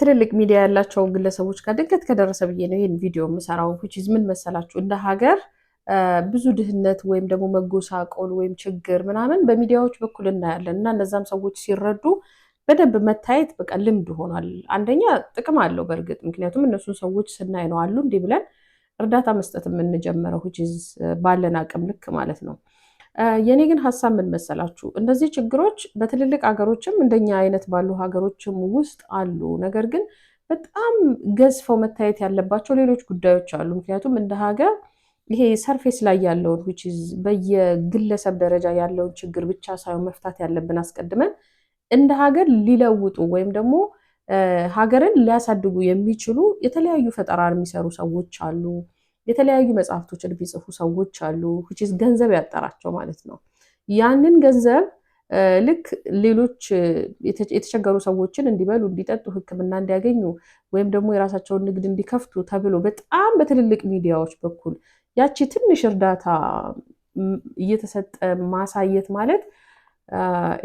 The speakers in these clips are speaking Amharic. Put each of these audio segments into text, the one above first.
ትልልቅ ሚዲያ ያላቸው ግለሰቦች ጋር ድንገት ከደረሰ ብዬ ነው ይህን ቪዲዮ የምሰራው። ምን መሰላችሁ እንደ ሀገር ብዙ ድህነት ወይም ደግሞ መጎሳቆል ወይም ችግር ምናምን በሚዲያዎች በኩል እናያለን እና እነዛም ሰዎች ሲረዱ በደንብ መታየት በቃ ልምድ ሆኗል። አንደኛ ጥቅም አለው በእርግጥ ምክንያቱም እነሱን ሰዎች ስናይ ነው አሉ እንዲህ ብለን እርዳታ መስጠት የምንጀምረው ባለን አቅም ልክ ማለት ነው። የኔ ግን ሀሳብ ምን መሰላችሁ እነዚህ ችግሮች በትልልቅ ሀገሮችም እንደኛ አይነት ባሉ ሀገሮችም ውስጥ አሉ። ነገር ግን በጣም ገዝፈው መታየት ያለባቸው ሌሎች ጉዳዮች አሉ። ምክንያቱም እንደ ሀገር ይሄ ሰርፌስ ላይ ያለውን በየግለሰብ ደረጃ ያለውን ችግር ብቻ ሳይሆን መፍታት ያለብን አስቀድመን እንደ ሀገር ሊለውጡ ወይም ደግሞ ሀገርን ሊያሳድጉ የሚችሉ የተለያዩ ፈጠራ የሚሰሩ ሰዎች አሉ። የተለያዩ መጽሐፍቶችን ቢጽፉ ሰዎች አሉ ገንዘብ ያጠራቸው ማለት ነው። ያንን ገንዘብ ልክ ሌሎች የተቸገሩ ሰዎችን እንዲበሉ እንዲጠጡ ሕክምና እንዲያገኙ ወይም ደግሞ የራሳቸውን ንግድ እንዲከፍቱ ተብሎ በጣም በትልልቅ ሚዲያዎች በኩል ያቺ ትንሽ እርዳታ እየተሰጠ ማሳየት ማለት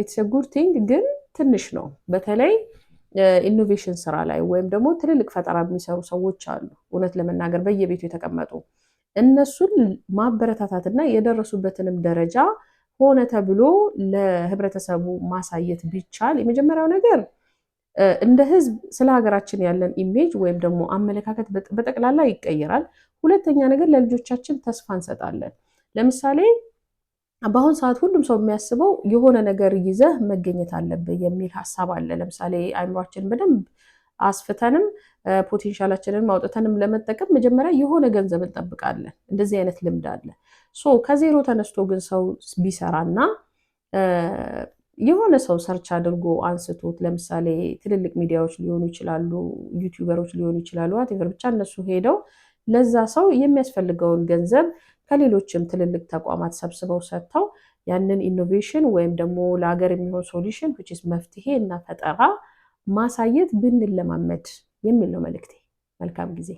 ኢትስ ኤ ጉድ ቲንግ ግን ትንሽ ነው። በተለይ ኢኖቬሽን ስራ ላይ ወይም ደግሞ ትልልቅ ፈጠራ የሚሰሩ ሰዎች አሉ እውነት ለመናገር በየቤቱ የተቀመጡ እነሱን ማበረታታትና የደረሱበትንም ደረጃ ሆነ ተብሎ ለህብረተሰቡ ማሳየት ቢቻል የመጀመሪያው ነገር እንደ ህዝብ ስለ ሀገራችን ያለን ኢሜጅ ወይም ደግሞ አመለካከት በጠቅላላ ይቀየራል። ሁለተኛ ነገር ለልጆቻችን ተስፋ እንሰጣለን። ለምሳሌ በአሁን ሰዓት ሁሉም ሰው የሚያስበው የሆነ ነገር ይዘህ መገኘት አለብህ የሚል ሀሳብ አለ። ለምሳሌ አይምሯችንን በደንብ አስፍተንም ፖቴንሻላችንን ማውጣተንም ለመጠቀም መጀመሪያ የሆነ ገንዘብ እንጠብቃለን። እንደዚህ አይነት ልምድ አለ። ከዜሮ ተነስቶ ግን ሰው ቢሰራና የሆነ ሰው ሰርች አድርጎ አንስቶት ለምሳሌ ትልልቅ ሚዲያዎች ሊሆኑ ይችላሉ፣ ዩቲዩበሮች ሊሆኑ ይችላሉ፣ ዋቴቨር ብቻ እነሱ ሄደው ለዛ ሰው የሚያስፈልገውን ገንዘብ ከሌሎችም ትልልቅ ተቋማት ሰብስበው ሰጥተው ያንን ኢኖቬሽን ወይም ደግሞ ለሀገር የሚሆን ሶሉሽን መፍትሄ እና ፈጠራ ማሳየት ብንለማመድ የሚል ነው መልእክቴ። መልካም ጊዜ